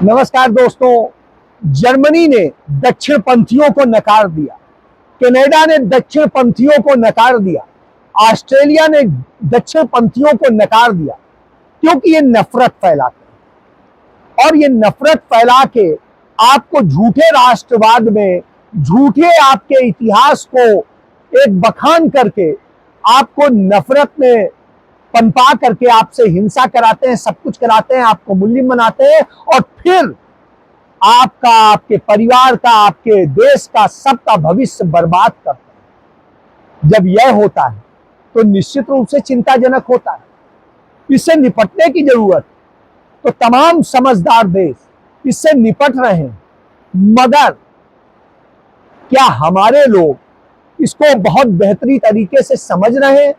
नमस्कार दोस्तों। जर्मनी ने दक्षिणपंथियों को नकार दिया, कनाडा ने दक्षिणपंथियों को नकार दिया, ऑस्ट्रेलिया ने दक्षिणपंथियों को नकार दिया, क्योंकि ये नफरत फैलाते हैं। और ये नफरत फैला के आपको झूठे राष्ट्रवाद में, झूठे आपके इतिहास को एक बखान करके आपको नफरत में पनपा करके आपसे हिंसा कराते हैं, सब कुछ कराते हैं, आपको मुस्लिम बनाते हैं और फिर आपका, आपके परिवार का, आपके देश का, सबका भविष्य बर्बाद करते हैं। जब यह होता है तो निश्चित रूप से चिंताजनक होता है। इससे निपटने की जरूरत, तो तमाम समझदार देश इससे निपट रहे हैं, मगर क्या हमारे लोग इसको बहुत बेहतरी तरीके से समझ रहे हैं?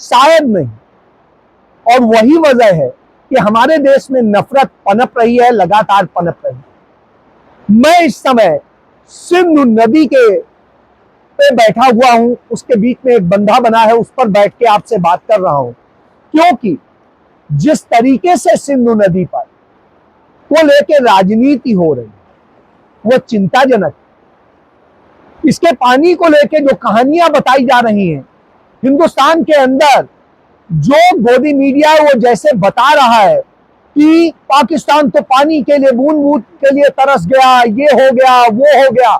शायद नहीं। और वही वजह है कि हमारे देश में नफरत पनप रही है, लगातार पनप रही है। मैं इस समय सिंधु नदी के पे बैठा हुआ हूं, उसके बीच में एक बंधा बना है, उस पर बैठ के आपसे बात कर रहा हूं, क्योंकि जिस तरीके से सिंधु नदी पर को लेके राजनीति हो रही है वो चिंताजनक। इसके पानी को लेके जो कहानियां बताई जा रही हैं हिंदुस्तान के अंदर, जो गोदी मीडिया है वो जैसे बता रहा है कि पाकिस्तान तो पानी के लिए, बूंद बूंद के लिए तरस गया, ये हो गया, वो हो गया।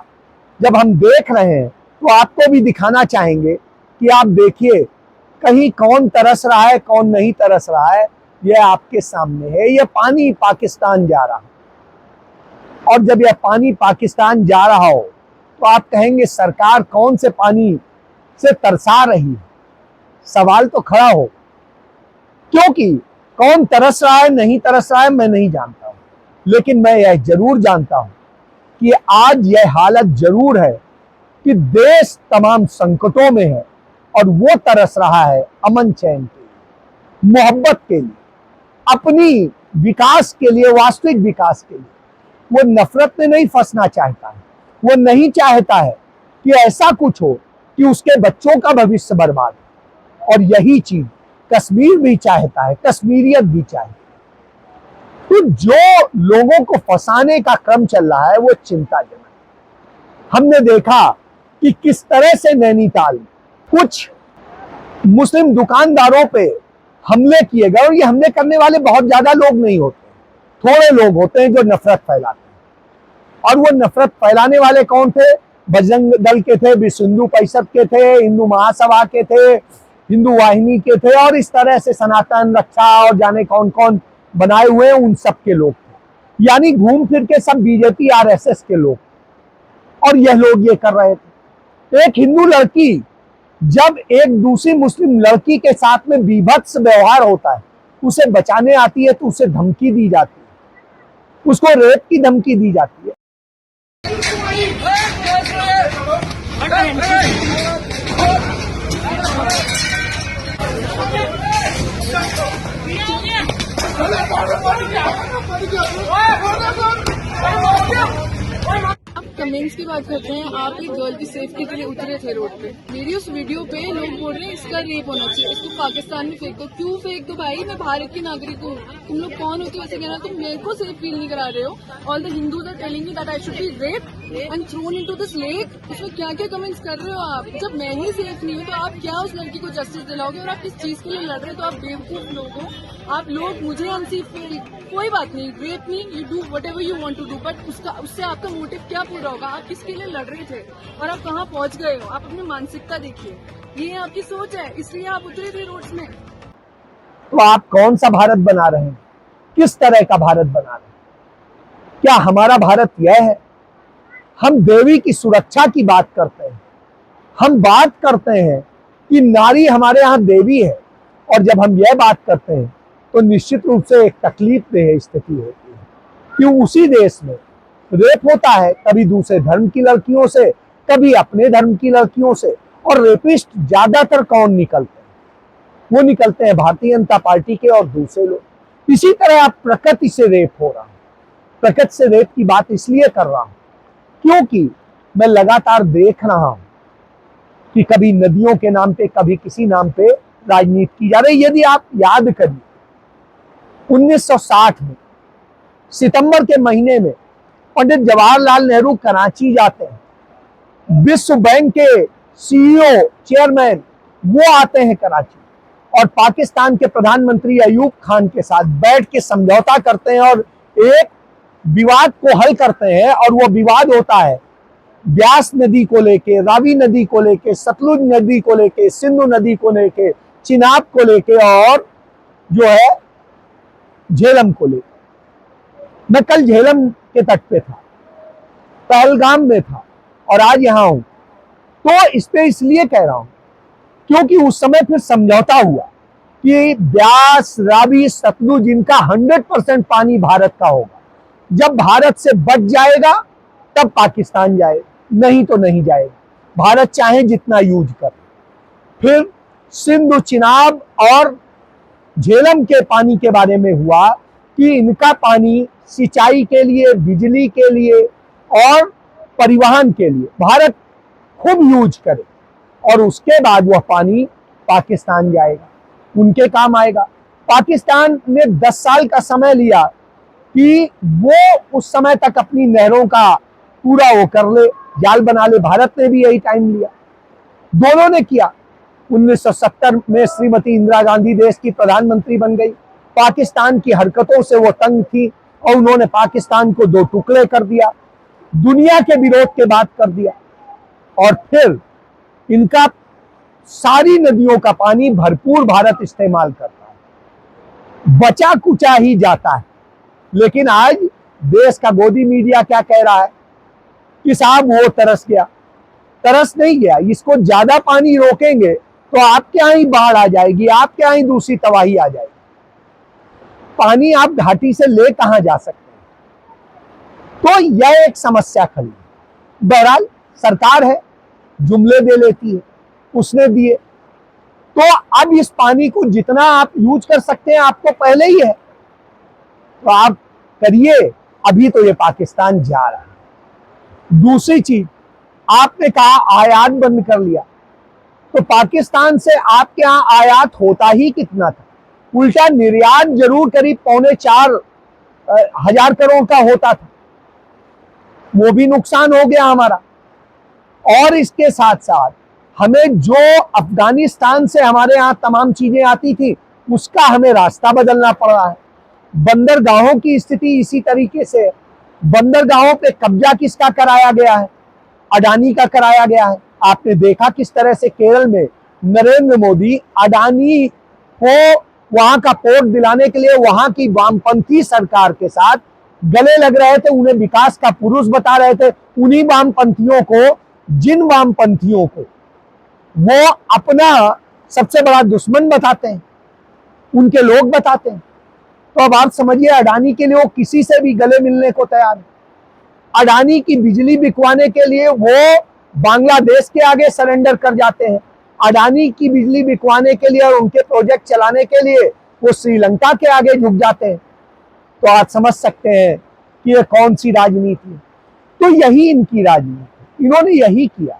जब हम देख रहे हैं तो आपको भी दिखाना चाहेंगे कि आप देखिए कहीं कौन तरस रहा है, कौन नहीं तरस रहा है। यह आपके सामने है, यह पानी पाकिस्तान जा रहा है। और जब यह पानी पाकिस्तान जा रहा हो तो आप कहेंगे सरकार कौन से पानी से तरसा रही है? सवाल तो खड़ा हो, क्योंकि कौन तरस रहा है, नहीं तरस रहा है, मैं नहीं जानता हूं, लेकिन मैं यह जरूर जानता हूं कि आज यह हालत जरूर है कि देश तमाम संकटों में है और वो तरस रहा है अमन चैन के लिए, मोहब्बत के लिए, अपनी विकास के लिए, वास्तविक विकास के लिए। वो नफरत में नहीं फंसना चाहता है, वो नहीं चाहता है कि ऐसा कुछ हो कि उसके बच्चों का भविष्य बर्बाद हो। और यही चीज कश्मीर भी चाहता है, कश्मीरियत भी चाहती है। तो जो लोगों को फंसाने का क्रम चल रहा है वो चिंताजनक। हमने देखा कि किस तरह से नैनीताल में कुछ मुस्लिम दुकानदारों पे हमले किए गए, और ये हमले करने वाले बहुत ज्यादा लोग नहीं होते, थोड़े लोग होते हैं जो नफरत फैलाते हैं। और वो नफरत फैलाने वाले कौन थे? बजरंग दल के थे, विश्व हिंदू परिषद के थे, हिंदू महासभा के थे, हिंदू वाहिनी के थे, और इस तरह से सनातन रक्षा और जाने कौन कौन बनाए हुए उन सब के लोग थे। यानी घूम फिर के सब बीजेपी आरएसएस के लोग, और यह लोग ये कर रहे थे। एक हिंदू लड़की जब एक दूसरी मुस्लिम लड़की के साथ में बीभत्स व्यवहार होता है, उसे बचाने आती है तो उसे धमकी दी जाती है, उसको रेप की धमकी दी जाती है। आप कमेंट्स की बात करते हैं। आप एक गर्ल की सेफ्टी के लिए उतरे थे रोड पे। मेरी उस वीडियो पे लोग बोल रहे हैं इसका रेप होना चाहिए, इसको पाकिस्तान में फेंक दो। क्यों फेंक दो भाई? मैं भारत की नागरिक हूँ। तुम लोग कौन होते हो ऐसे कहना? तुम मेरे को सेफ फील नहीं करा रहे हो। All the Hindus are telling me that I should be raped and thrown into this lake. उसमें क्या क्या कमेंट्स कर रहे हो आप? जब मैं ही सेफ नहीं हूँ तो आप क्या उस लड़की को जस्टिस दिलाओगे? और आप किस चीज के लिए लड़ रहे हो? तो आप बेवकूफ लोग हो। आप लोग मुझे अनसेफ फील, कोई बात नहीं, rape me, you do whatever you want to do, but उससे आपका मोटिव क्या पूरा होगा? आप किसके लिए लड़ रहे थे और आप कहाँ पहुंच गए हो? आप अपनी मानसिकता देखिए, ये आपकी सोच है, इसलिए आप उतरे थे रोड्स में। तो आप कौन सा भारत बना रहे हैं? किस तरह का भारत बना रहे हैं? क्या हमारा भारत यह है? हम देवी की सुरक्षा की बात करते हैं, हम बात करते हैं कि नारी हमारे यहाँ देवी है, और जब हम यह बात करते हैं तो निश्चित रूप से एक तकलीफ देह स्थिति होती है कि उसी देश में रेप होता है, कभी दूसरे धर्म की लड़कियों से, कभी अपने धर्म की लड़कियों से। और रेपिस्ट ज्यादातर कौन निकलते हैं? वो निकलते हैं भारतीय जनता पार्टी के और दूसरे लोग। इसी तरह आप प्रकृति से रेप हो रहा है। प्रकृति से रेप की बात इसलिए कर रहा हूं क्योंकि मैं लगातार देख रहा हूं कि कभी नदियों के नाम पे, कभी किसी नाम पे राजनीति की जा रही। यदि आप याद करिए 1960 में सितंबर के महीने में पंडित जवाहरलाल नेहरू कराची जाते हैं, विश्व बैंक के सीईओ चेयरमैन वो आते हैं कराची और पाकिस्तान के प्रधानमंत्री अयूब खान के साथ बैठ के समझौता करते हैं और एक विवाद को हल करते हैं। और वो विवाद होता है ब्यास नदी को लेके, रावी नदी को लेके, सतलुज नदी को लेके, सिंधु नदी को लेके, चिनाब को लेके और जो है झेलम को लेके। मैं कल झेलम के तट पे था, पहलगाम में था और आज यहां हूं। तो इस पे इसलिए कह रहा हूं क्योंकि उस समय फिर समझौता हुआ कि ब्यास, रावी, सतलुज इनका 100% पानी भारत का होगा। जब भारत से बच जाएगा तब पाकिस्तान जाएगा, नहीं तो नहीं जाएगा। भारत चाहे जितना यूज कर। फिर सिंधु, चिनाब और झेलम के पानी के बारे में हुआ कि इनका पानी सिंचाई के लिए, बिजली के लिए और परिवहन के लिए भारत खूब यूज करे और उसके बाद वह पानी पाकिस्तान जाएगा, उनके काम आएगा। पाकिस्तान ने 10 साल का समय लिया कि वो उस समय तक अपनी नहरों का पूरा वो कर ले, जाल बना ले। भारत ने भी यही टाइम लिया, दोनों ने किया। 1970 में श्रीमती इंदिरा गांधी देश की प्रधानमंत्री बन गई। पाकिस्तान की हरकतों से वो तंग थी और उन्होंने पाकिस्तान को 2 टुकड़े कर दिया, दुनिया के विरोध के बाद कर दिया। और फिर इनका सारी नदियों का पानी भरपूर भारत इस्तेमाल करता है, बचा कुचा ही जाता है। लेकिन आज देश का गोदी मीडिया क्या कह रहा है कि साहब वो तरस गया। तरस नहीं गया, इसको ज्यादा पानी रोकेंगे तो आपके यहाँ ही बाढ़ आ जाएगी, आपके यहाँ ही दूसरी तबाही आ जाएगी। पानी आप घाटी से ले कहां जा सकते हैं? तो यह एक समस्या खड़ी है। बहरहाल सरकार है, जुमले दे लेती है, उसने दिए तो अब इस पानी को जितना आप यूज कर सकते हैं आपको पहले ही है तो आप करिए। अभी तो ये पाकिस्तान जा रहा है। दूसरी चीज, आपने कहा आयात बंद कर लिया, तो पाकिस्तान से आपके यहां आयात होता ही कितना था? उल्टा निर्यात जरूर करीब 3.25 हजार करोड़ का होता था, वो भी नुकसान हो गया हमारा। और इसके साथ साथ हमें जो अफगानिस्तान से हमारे यहाँ तमाम चीजें आती थी उसका हमें रास्ता बदलना पड़ रहा है। बंदरगाहों की स्थिति इसी तरीके से है। बंदरगाहों पे कब्जा किसका कराया गया है? अडानी का कराया गया है। आपने देखा किस तरह से केरल में नरेंद्र मोदी अडानी को वहां का पोर्ट दिलाने के लिए वहां की वामपंथी सरकार के साथ गले लग रहे थे, उन्हें विकास का पुरुष बता रहे थे। उन्हीं वामपंथियों को, जिन वामपंथियों को वो अपना सबसे बड़ा दुश्मन बताते हैं, उनके लोग बताते हैं। तो अब आप समझिए अडानी के लिए वो किसी से भी गले मिलने को तैयार है। अडानी की बिजली बिकवाने के लिए वो बांग्लादेश के आगे सरेंडर कर जाते हैं। अडानी की बिजली बिकवाने के लिए और उनके प्रोजेक्ट चलाने के लिए वो श्रीलंका के आगे झुक जाते हैं। तो आप समझ सकते हैं कि ये कौन सी राजनीति है। तो यही इनकी राजनीति, इन्होंने यही किया।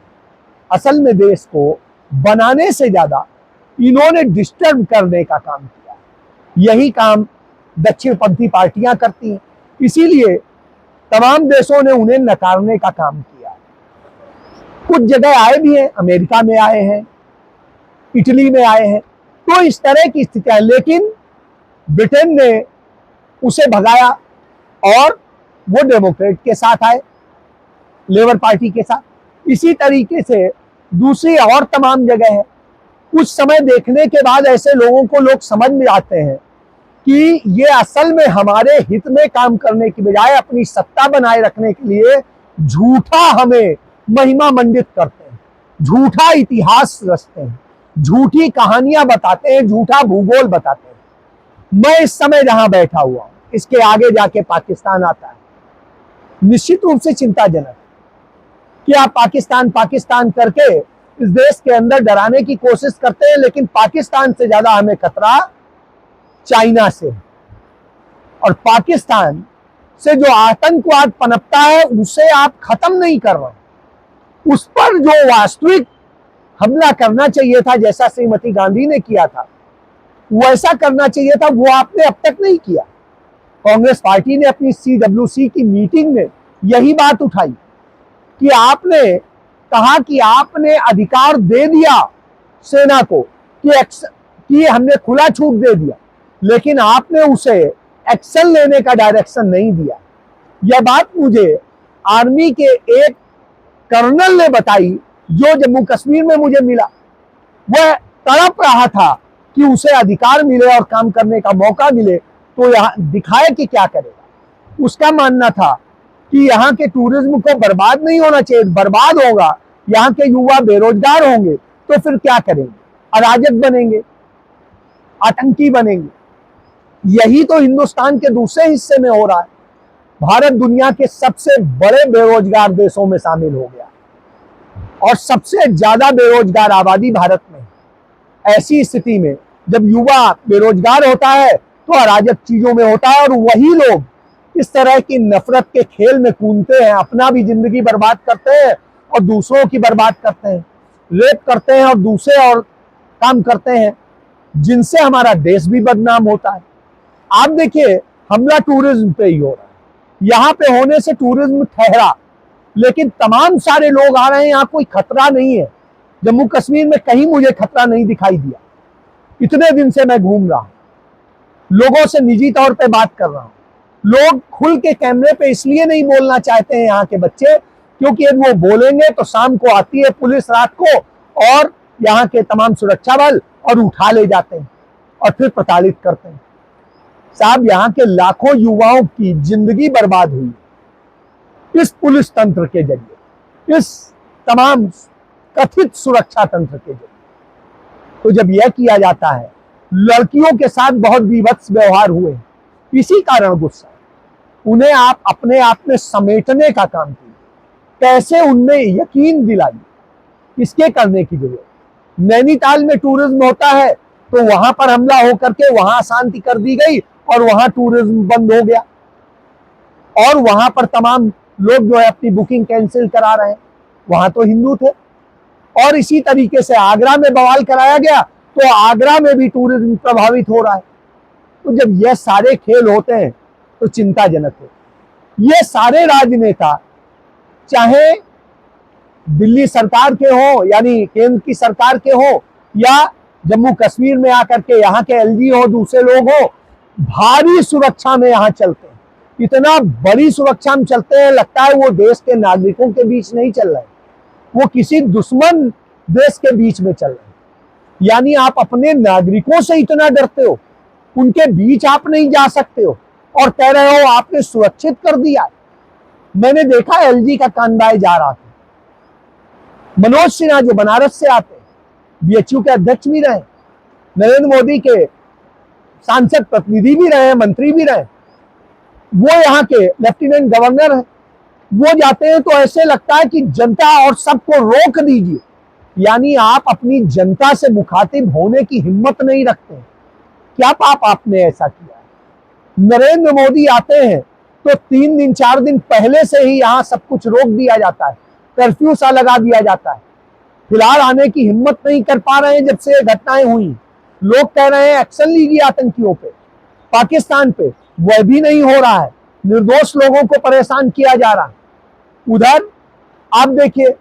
असल में देश को बनाने से ज्यादा इन्होंने डिस्टर्ब करने का काम किया। यही काम दक्षिणपंथी पार्टियां करती हैं, इसीलिए तमाम देशों ने उन्हें नकारने का काम किया। कुछ जगह आए भी हैं, अमेरिका में आए हैं, इटली में आए हैं, तो इस तरह की स्थितियां। लेकिन ब्रिटेन ने उसे भगाया और वो डेमोक्रेट के साथ आए, लेबर पार्टी के साथ। इसी तरीके से दूसरी और तमाम जगह है। कुछ समय देखने के बाद ऐसे लोगों को लोग समझ में आते हैं कि ये असल में हमारे हित में काम करने की बजाय अपनी सत्ता बनाए रखने के लिए झूठा हमें महिमा मंडित करते हैं, झूठा इतिहास रचते हैं, झूठी कहानियां बताते हैं, झूठा भूगोल बताते हैं। मैं इस समय जहां बैठा हुआ हूं, इसके आगे जाके पाकिस्तान आता है, निश्चित रूप से चिंताजनक है कि आप पाकिस्तान पाकिस्तान करके इस देश के अंदर डराने की कोशिश करते हैं। लेकिन पाकिस्तान से ज्यादा हमें खतरा चाइना से है। और पाकिस्तान से जो आतंकवाद पनपता है उसे आप खत्म नहीं कर रहे। उस पर जो वास्तविक हमला करना चाहिए था, जैसा श्रीमती गांधी ने किया था, वैसा करना चाहिए था, वो आपने अब तक नहीं किया। कांग्रेस पार्टी ने अपनी CWC की मीटिंग में यही बात उठाई कि आपने कहा कि आपने अधिकार दे दिया सेना को कि हमने खुला छूट दे दिया, लेकिन आपने उसे एक्शन लेने का डायरेक्शन नहीं दिया। यह बात मुझे आर्मी के एक कर्नल ने बताई जो जम्मू कश्मीर में मुझे मिला। वह तड़प रहा था कि उसे अधिकार मिले और काम करने का मौका मिले तो यहाँ दिखाए कि क्या करेगा। उसका मानना था कि यहाँ के टूरिज्म को बर्बाद नहीं होना चाहिए, बर्बाद होगा, यहाँ के युवा बेरोजगार होंगे तो फिर क्या करेंगे, अराजक बनेंगे, आतंकी बनेंगे। यही तो हिंदुस्तान के दूसरे हिस्से में हो रहा है। भारत दुनिया के सबसे बड़े बेरोजगार देशों में शामिल हो गया और सबसे ज्यादा बेरोजगार आबादी भारत में है। ऐसी स्थिति में जब युवा बेरोजगार होता है तो अराजक चीजों में होता है और वही लोग इस तरह की नफरत के खेल में कूदते हैं, अपना भी जिंदगी बर्बाद करते हैं और दूसरों की बर्बाद करते हैं, रेप करते हैं और दूसरे और काम करते हैं जिनसे हमारा देश भी बदनाम होता है। आप देखिए, हमला टूरिज्म पे ही हो रहा है। यहाँ पे होने से टूरिज्म ठहरा, लेकिन तमाम सारे लोग आ रहे हैं, यहाँ कोई खतरा नहीं है। जम्मू कश्मीर में कहीं मुझे खतरा नहीं दिखाई दिया। इतने दिन से मैं घूम रहा हूं, लोगों से निजी तौर पे बात कर रहा हूं। लोग खुल के कैमरे पे इसलिए नहीं बोलना चाहते हैं यहाँ के बच्चे, क्योंकि यदि वो बोलेंगे तो शाम को आती है पुलिस रात को और यहाँ के तमाम सुरक्षा बल और उठा ले जाते हैं और फिर प्रताड़ित करते हैं। साहब, यहाँ के लाखों युवाओं की जिंदगी बर्बाद हुई इस पुलिस तंत्र के जरिए, इस तमाम कथित सुरक्षा तंत्र के जरिए। तो जब यह किया जाता है, लड़कियों के साथ बहुत विभत्स व्यवहार हुए, इसी कारण गुस्सा। उन्हें आप अपने आप में समेटने का काम कीजिए, कैसे उनमें यकीन दिलाइए, इसके करने की जरूरत। नैनीताल में टूरिज्म होता है तो वहां पर हमला होकर के वहां अशांति कर दी गई और वहां टूरिज्म बंद हो गया और वहां पर तमाम लोग जो है अपनी बुकिंग कैंसिल करा रहे हैं। वहां तो हिंदू थे। और इसी तरीके से आगरा में बवाल कराया गया तो आगरा में भी टूरिज्म प्रभावित हो रहा है। तो जब यह सारे खेल होते हैं तो चिंताजनक है। ये सारे राजनेता, चाहे दिल्ली सरकार के हो यानी केंद्र की सरकार के हो या जम्मू कश्मीर में आकर के यहाँ के LG हो, दूसरे लोग हो, भारी सुरक्षा में यहाँ चलते हैं। इतना बड़ी सुरक्षा में चलते हैं, लगता है वो देश के नागरिकों के बीच नहीं चल रहे, वो किसी दुश्मन देश के बीच में चल रहे। यानी आप अपने नागरिकों से इतना डरते हो, उनके बीच आप नहीं जा सकते हो और कह रहे हो आपने सुरक्षित कर दिया। मैंने देखा LG का कानबाई जा रहा था। मनोज सिन्हा जो बनारस से आते हैं, BHU के अध्यक्ष भी रहे, नरेंद्र मोदी के सांसद प्रतिनिधि भी रहे, मंत्री भी रहे, वो यहाँ के लेफ्टिनेंट गवर्नर हैं। वो जाते हैं तो ऐसे लगता है कि जनता और सबको रोक दीजिए। यानी आप अपनी जनता से मुखातिब होने की हिम्मत नहीं रखते। क्या पाप आपने ऐसा किया है? नरेंद्र मोदी आते हैं तो 3 दिन 4 दिन पहले से ही यहाँ सब कुछ रोक दिया जाता है, कर्फ्यू सा लगा दिया जाता है। फिलहाल आने की हिम्मत नहीं कर पा रहे हैं। जब से ये घटनाएं हुई, लोग कह रहे हैं एक्शन लीजिए आतंकियों पे, पाकिस्तान पे, वह भी नहीं हो रहा है। निर्दोष लोगों को परेशान किया जा रहा है। उधर आप देखिए,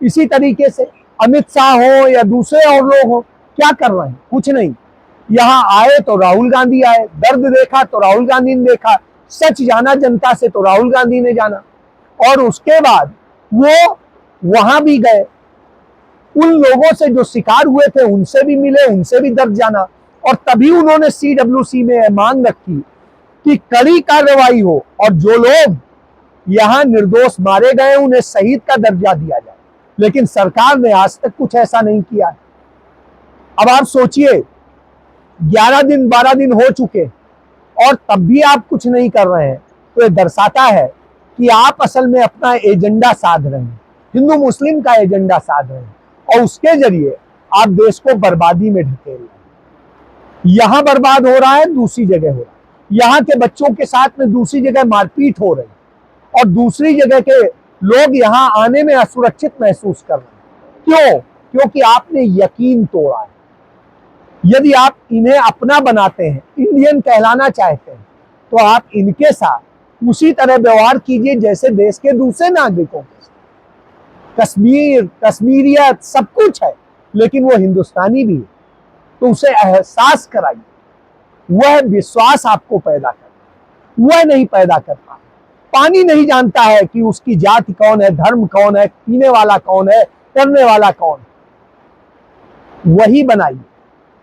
इसी तरीके से अमित शाह हो या दूसरे और लोग हो, क्या कर रहे हैं? कुछ नहीं। यहाँ आए तो राहुल गांधी आए, दर्द देखा तो राहुल गांधी ने देखा, सच जाना जनता से तो राहुल गांधी ने जाना, और उसके बाद वो वहां भी गए, उन लोगों से जो शिकार हुए थे उनसे भी मिले, उनसे भी दर्द जाना, और तभी उन्होंने CWC में मांग रखी कि कड़ी कार्रवाई हो और जो लोग यहाँ निर्दोष मारे गए उन्हें शहीद का दर्जा दिया जाए। लेकिन सरकार ने आज तक कुछ ऐसा नहीं किया है। अब आप सोचिए, 11 दिन 12 दिन हो चुके और तब भी आप कुछ नहीं कर रहे हैं, तो ये दर्शाता है कि आप असल में अपना एजेंडा साध रहे हैं, हिंदू मुस्लिम का एजेंडा साध रहे हैं, और उसके जरिए आप देश को बर्बादी में ढकेल रहे हैं। यहां बर्बाद हो रहा है, दूसरी जगह हो रहा है। यहाँ के बच्चों के साथ में दूसरी जगह मारपीट हो रही है और दूसरी जगह के लोग यहाँ आने में असुरक्षित महसूस कर रहे हैं। क्यों? क्योंकि आपने यकीन तोड़ा है। यदि आप इन्हें अपना बनाते हैं, इंडियन कहलाना चाहते हैं, तो आप इनके साथ उसी तरह व्यवहार कीजिए जैसे देश के दूसरे नागरिकों के साथ। कश्मीर, कश्मीरियत सब कुछ है, लेकिन वो हिंदुस्तानी भी है, तो उसे एहसास कराइए। वह विश्वास आपको पैदा कर, वह नहीं पैदा करता। पानी नहीं जानता है कि उसकी जाति कौन है, धर्म कौन है, पीने वाला कौन है, करने वाला कौन है। वही बनाइए,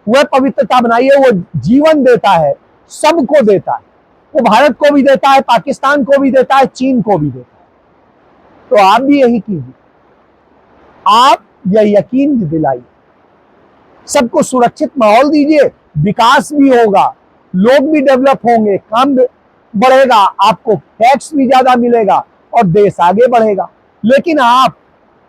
वह पवित्रता बनाइए। वो जीवन देता है, सबको देता है। वो भारत को भी देता है, पाकिस्तान को भी देता है, चीन को भी देता है। तो आप भी यही कीजिए। आप यह यकीन दिलाइए, सबको सुरक्षित माहौल दीजिए, विकास भी होगा, लोग भी डेवलप होंगे, काम बढ़ेगा, आपको टैक्स भी ज्यादा मिलेगा और देश आगे बढ़ेगा। लेकिन आप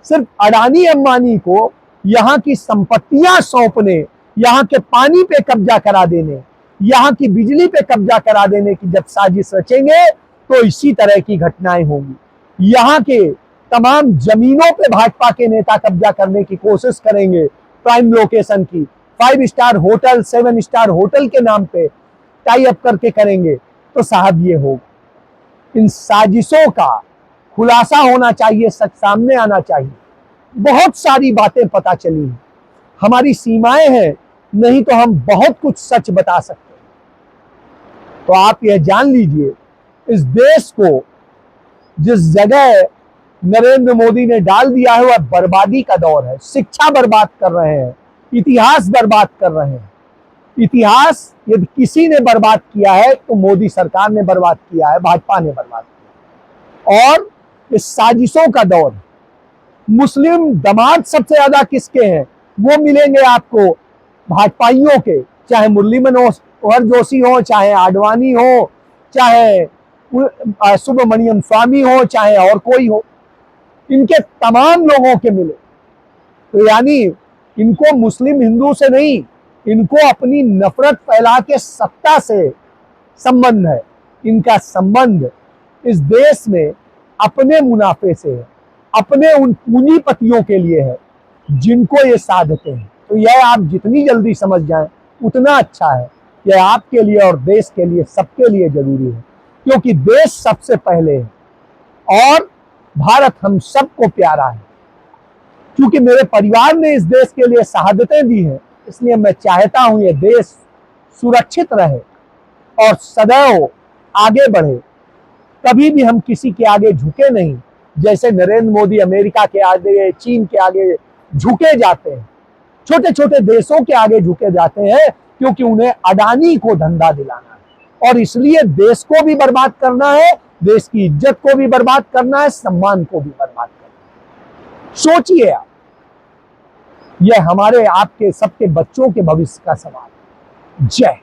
सिर्फ अडानी अंबानी को यहाँ की संपत्तियां सौंपने, यहाँ के पानी पे कब्जा करा देने, यहाँ की बिजली पे कब्जा करा देने की जब साजिश रचेंगे तो इसी तरह की घटनाएं होंगी। यहाँ के तमाम जमीनों पे भाजपा के नेता कब्जा करने की कोशिश करेंगे, प्राइम लोकेशन की, 5 स्टार होटल, 7 स्टार होटल के नाम पे टाई अप करके करेंगे। तो साहब ये होगा। इन साजिशों का खुलासा होना चाहिए, सच सामने आना चाहिए। बहुत सारी बातें पता चली हैं, हमारी सीमाएं हैं, नहीं तो हम बहुत कुछ सच बता सकते हैं। तो आप यह जान लीजिए, इस देश को जिस जगह नरेंद्र मोदी ने डाल दिया है वह बर्बादी का दौर है। शिक्षा बर्बाद कर रहे हैं, इतिहास बर्बाद कर रहे हैं। इतिहास यदि किसी ने बर्बाद किया है तो मोदी सरकार ने बर्बाद किया है, भाजपा ने बर्बाद किया। और इस साजिशों का दौर, मुस्लिम दामाद सबसे ज्यादा किसके हैं? वो मिलेंगे आपको भाजपाइयों के, चाहे मुरली मनोहर जोशी हो, चाहे आडवाणी हो, चाहे सुब्रमण्यम स्वामी हो, चाहे और कोई हो, इनके तमाम लोगों के मिले। तो यानी इनको मुस्लिम हिंदू से नहीं, इनको अपनी नफरत फैला के सत्ता से संबंध है। इनका संबंध इस देश में अपने मुनाफे से है, अपने उन पूंजीपतियों के लिए है जिनको ये साधते हैं। तो यह आप जितनी जल्दी समझ जाएं उतना अच्छा है। यह आपके लिए और देश के लिए, सबके लिए जरूरी है, क्योंकि देश सबसे पहले है और भारत हम सबको प्यारा है। क्योंकि मेरे परिवार ने इस देश के लिए शहादतें दी हैं, इसलिए मैं चाहता हूं ये देश सुरक्षित रहे और सदैव आगे बढ़े। कभी भी हम किसी के आगे झुके नहीं, जैसे नरेंद्र मोदी अमेरिका के आगे, चीन के आगे झुके जाते हैं, छोटे छोटे देशों के आगे झुके जाते हैं, क्योंकि उन्हें अडानी को धंधा दिलाना है और इसलिए देश को भी बर्बाद करना है, देश की इज्जत को भी बर्बाद करना है, सम्मान को भी बर्बाद करना है। सोचिए आप, यह हमारे आपके सबके बच्चों के भविष्य का सवाल है। जय